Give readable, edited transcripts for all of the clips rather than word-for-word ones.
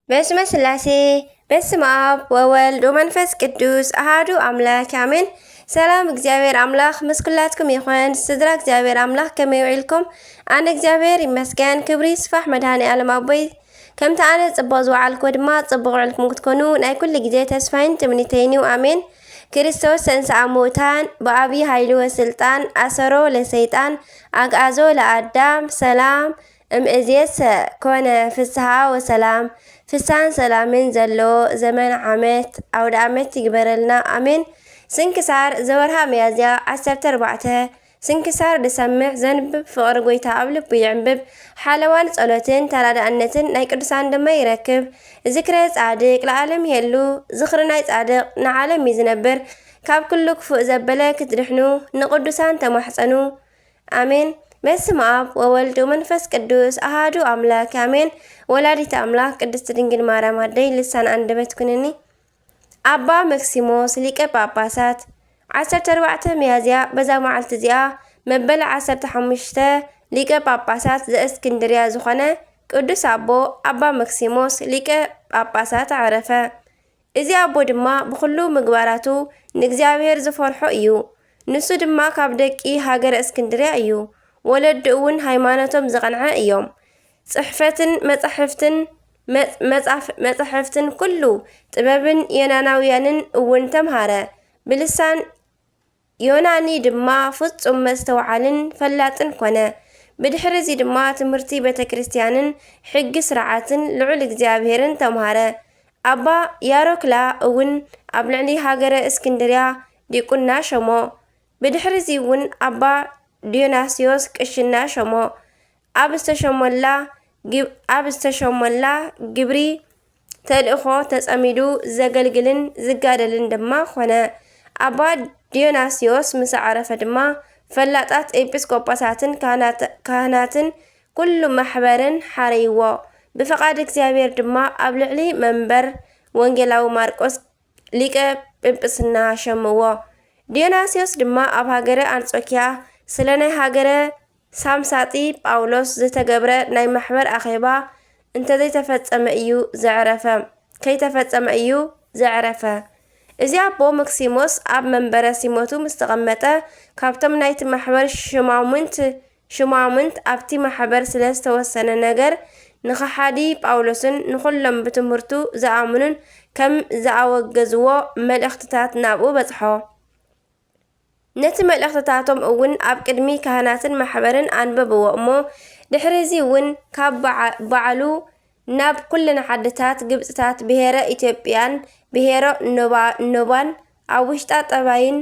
በስመ ስላሴ በስመ አብ ወወልድ ወመንፈስ ቅዱስ አሃዱ አምላክ አሜን። ሰላም እግዚአብሔር አምላክ ምስ ኩላትኩም ይኹን። ስድራ እግዚአብሔር አምላክ ከመይ ውዒልኩም? ኣነ እግዚአብሔር ይመስገን። ክብሪ ስፋሕ መድሃኒ ዓለም ኣቦይ ከምቲ ኣነ ጽቡቕ ዝወዓልኩ ድማ ጽቡቕ ውዕልኩም ክትኮኑ ናይ ኩሉ ግዜ ተስፋይን ትምኒተይን እዩ። ኣሜን። ክርስቶስ ተንሥአ እሙታን ብዓብዪ ኃይሉ ወስልጣን አሰሮ ለሰይጣን አግዓዞ ለአዳም ሰላም እምእዜሰ ኮነ ፍስሐ ወሰላም ፍሳን ሰላምን ዘለዎ ዘመን ዓመት አውደ ዓመት ይግበረልና አሜን። ስንክሳር ዘወርሃ ሚያዝያ 14 ስንክሳር ድሰምዕ ዘንብብ ፍቅሪ ጎይታ ኣብ ልቡ ይዕንብብ ሓለዋን ጸሎትን ተራዳእነትን ናይ ቅዱሳን ድማ ይረክብ። ዝክረ ጻድቅ ለዓለም ይሄሉ ዝኽሪ ናይ ጻድቅ ንዓለም እዩ ዝነብር። ካብ ኩሉ ክፉእ ዘበለ ክትድሕኑ ንቅዱሳን ተማሕፀኑ አሜን። በስመ አብ ወወልድ ወመንፈስ ቅዱስ አሃዱ አምላክ አሜን። ወላዲተ አምላክ ቅድስት ድንግል ማርያም አደይ ልሳን አንደበት ኩነኒ። አባ መክሲሞስ ሊቀ ጳጳሳት 14 ሚያዝያ በዛ መዓልቲ እዚኣ መበል 15 ሊቀ ጳጳሳት ዘእስክንድርያ ዝኾነ ቅዱስ አቦ አባ መክሲሞስ ሊቀ ጳጳሳት ዓረፈ። እዚ አቦ ድማ ብኩሉ ምግባራቱ ንእግዚአብሔር ዝፈርሖ እዩ። ንሱ ድማ ካብ ደቂ ሃገረ እስክንድርያ እዩ። ወለዱ እውን ሃይማኖቶም ዝቐንዐ እዮም። ጽሕፈትን መጻሕፍትን ኩሉ ጥበብን ዮናናውያንን እውን ተምሃረ። ብልሳን ዮናኒ ድማ ፍጹም መስተውዓልን ፈላጥን ኮነ። ብድሕሪ እዚ ድማ ትምህርቲ ቤተ ክርስቲያንን ሕጊ ስርዓትን ልዑል እግዚአብሔርን ተምሃረ። አባ ያሮክላ እውን ኣብ ልዕሊ ሃገረ እስክንድርያ ዲቁና ሸሞ። ብድሕሪ እዚ እውን አባ ዲዮናስዮስ ቅሽና ሸሞ። ኣብ ዝተሸሞላ ግብሪ ተልእኾ ተጸሚዱ ዘገልግልን ዝጋደልን ድማ ኾነ። አባ ዲዮናስዮስ ምስ ዓረፈ ድማ ፈላጣት ኤጲስቆጶሳትን ካህናትን ኩሉ ማሕበርን ሓረይዎ። ብፈቃድ እግዚአብሔር ድማ ኣብ ልዕሊ መንበር ወንጌላዊ ማርቆስ ሊቀ ጵጵስና ሸምዎ። ዲዮናስዮስ ድማ ኣብ ሃገረ አንጾኪያ ስለ ናይ ሃገረ ሳምሳጢ ጳውሎስ ዝተገብረ ናይ ማሕበር ኣኼባ ከይተፈጸመ እዩ ዘዕረፈ። እዚ አቦ መክሲሞስ ኣብ መንበረ ሲሞቱ ምስ ተቐመጠ ካብቶም ናይቲ ማሕበር ሽማሙንት ኣብቲ ማሕበር ስለ ዝተወሰነ ነገር ንኸሓዲ ጳውሎስን ንኹሎም ብትምህርቱ ዝኣምኑን ከም ዝኣወገዝዎ መልእኽትታት ናብኡ በጽሖ። ነቲ መልእኽትታቶም እውን ኣብ ቅድሚ ካህናትን ማሕበርን አንበብዎ እሞ ድሕሪ እዚ እውን ካብ ባዕሉ ናብ ኩለን ዓድታት ግብፅታት ብሄረ ኢትዮጵያን ብሄረ ኖባን ኣብ ውሽጣ ጠባይን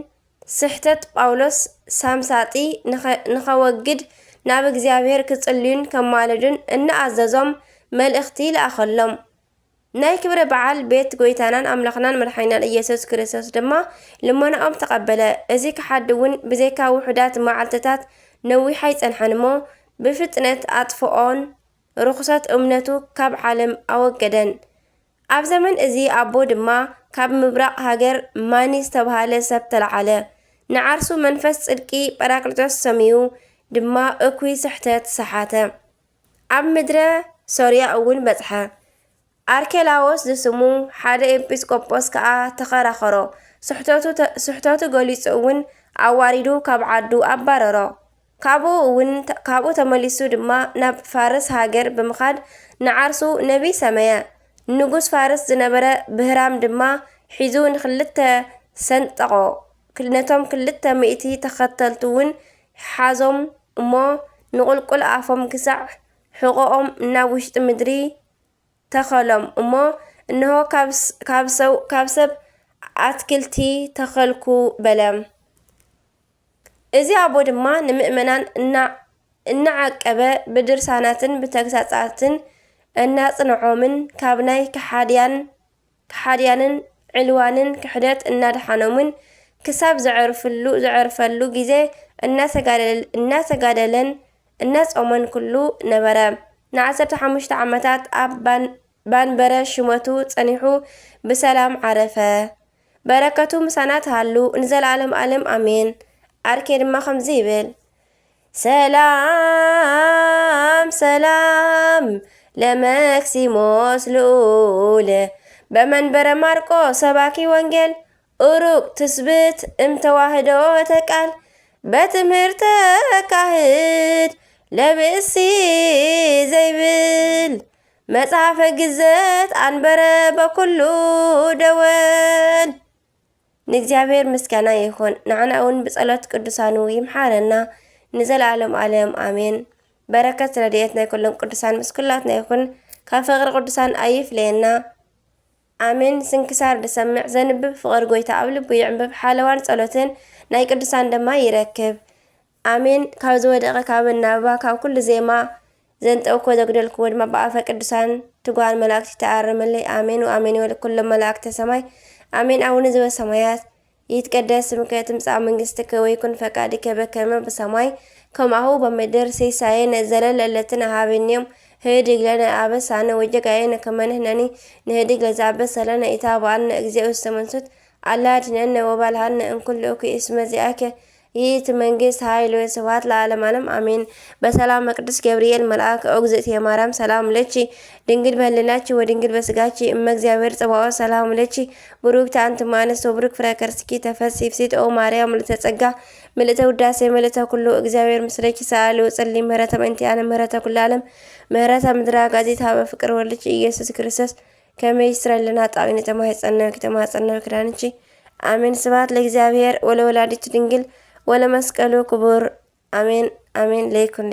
ስሕተት ጳውሎስ ሳምሳጢ ንኸወግድ ናብ እግዚአብሔር ክጽልዩን ከማልዱን እናኣዘዞም መልእኽቲ ለኣኸሎም። ናይ ክብረ በዓል ቤት ጎይታናን ኣምላኽናን መድሓኒናን ኢየሱስ ክርስቶስ ድማ ልመናኦም ተቐበለ። እዚ ክሓዲ እውን ብዘይካ ውሑዳት መዓልትታት ነዊሓ ይጸንሐን እሞ ብፍጥነት ኣጥፍኦን ርኩሰት እምነቱ ካብ ዓለም ኣወገደን። ኣብ ዘመን እዚ ኣቦ ድማ ካብ ምብራቕ ሃገር ማኒ ዝተባሃለ ሰብ ተለዓለ። ንዓርሱ መንፈስ ጽድቂ ጰራቅሊጦስ ሰሚዩ ድማ እኩይ ስሕተት ሰሓተ። ኣብ ምድረ ሶርያ እውን በጽሐ። አርኬላዎስ ዝስሙ ሓደ ኤጲስቆጶስ ከዓ ተኸራኸሮ። ስሕተቱ ገሊጹ እውን ኣዋሪዱ ካብ ዓዱ ኣባረሮ። ካብኡ ተመሊሱ ድማ ናብ ፋርስ ሃገር ብምኻድ ንዓርሱ ነቢይ ሰመየ። ንጉስ ፋርስ ዝነበረ ብህራም ድማ ሒዙ ንክልተ ሰንጠቆ። ነቶም 200 ተኸተልቱ እውን ሓዞም እሞ ንቁልቁል ኣፎም ክሳዕ ሕቖኦም ናብ ውሽጢ ምድሪ ተኸሎም እሞ እንሆ ካብ ሰብ ኣትክልቲ ተኸልኩ በለ። እዚ ኣቦ ድማ ንምእመናን እናዓቀበ ብድርሳናትን ብተግሳጻትን እናጽንዖምን ካብ ናይ ክሓድያንን ዕልዋንን ክሕደት እናድሓኖምን ክሳብ ዘዕርፈሉ ጊዜ እናተጋደለን እናጾመን ኩሉ ነበረ። ን15 ዓመታት ኣብ ባንበረ ሽመቱ ጸኒሑ ብሰላም ዓረፈ። በረከቱ ምሳና ተሃሉ ንዘለዓለም ዓለም አሜን። አርኬ ድማ ከምዚ ይብል ሰላም ለመክሲሞስ ልዑል በመንበረ ማርቆስ ሰባኪ ወንጌል ኡሩቅ ትስብእት እምተዋህዶ ተቃል በትምህርተ ካህድ ለብእሲ ዘይብል መጽሐፈ ግዘት አንበረ በኩሉ ደወል። ንእግዚአብሔር ምስጋና ይኹን። ንዓና እውን ብጸሎት ቅዱሳኑ ይምሓረና ንዘለዓለም ዓለም አሜን። በረከት ረድኤት ናይ ኩሎም ቅዱሳን ምስ ኩላትና ይኹን። ካብ ፍቕሪ ቅዱሳን ኣይፍለየና አሜን። ስንክሳር ድሰምዕ ዘንብብ ፍቕሪ ጎይታ ኣብ ልቡ ይዕንብብ ሓለዋን ጸሎትን ናይ ቅዱሳን ድማ ይረክብ አሜን። ካብ ዝወደቐ ካብ እናብባ ካብ ኩሉ ዜማ ዘንጠውኮ ዘግደልክዎ ድማ ብኣፈ ቅዱሳን ትጓን መላእክቲ ተኣርምለይ አሜን ወአሜን ይበል ኩሎም መላእክተ ሰማይ አሜን። አቡነ ዘበሰማያት ይትቀደስ ስምከ ትምጻእ መንግሥትከ ወይኩን ፈቃድከ በከመ በሰማይ ከማሁ በምድር ሲሳየነ ዘለለዕለትነ ሀበነ ህድግ ለነ አበሳነ ወጌጋየነ ከመ ንሕነኒ ንህድግ ለዘአበሰ ለነ ኢታብአነ እግዚኦ ውስተ መንሱት አላ አድኅነነ ወባልሐነ እምኩሉ እኩይ እስመ ዚአከ ይእቲ መንግሥት ኃይል ወስብሐት ለዓለመ ዓለም አሜን። በሰላም ቅዱስ ገብርኤል መልአክ እግዝእትየ ማርያም ሰላም ለኪ ድንግል በህሊናኪ ወድንግል በስጋኪ እመ እግዚአብሔር ጽባኦት ሰላም ለኪ ቡሩክት አንቲ እምአንስት ወቡሩክ ፍሬ ከርስኪ ተፈሥሒ ፍሥሕት ኦ ማርያም ምልዕተ ጸጋ ምልዕተ ውዳሴ ምልዕተ ኩሉ እግዚአብሔር ምስለኪ ሰአሊ ወጸልዪ ምህረተ በእንቲአነ ምህረተ ኩሉ ዓለም ምህረተ ምድራ ጋዜታ በፍቅር ወልድኪ ኢየሱስ ክርስቶስ ከመ ይስረይ ለነ ኃጣውኢነ ተማኅፀነ በኪዳንኪ አሜን። ስብሐት ለእግዚአብሔር ወለወላዲቱ ድንግል ወለመስቀሉ ክቡር አሜን አሜን። ለይኩን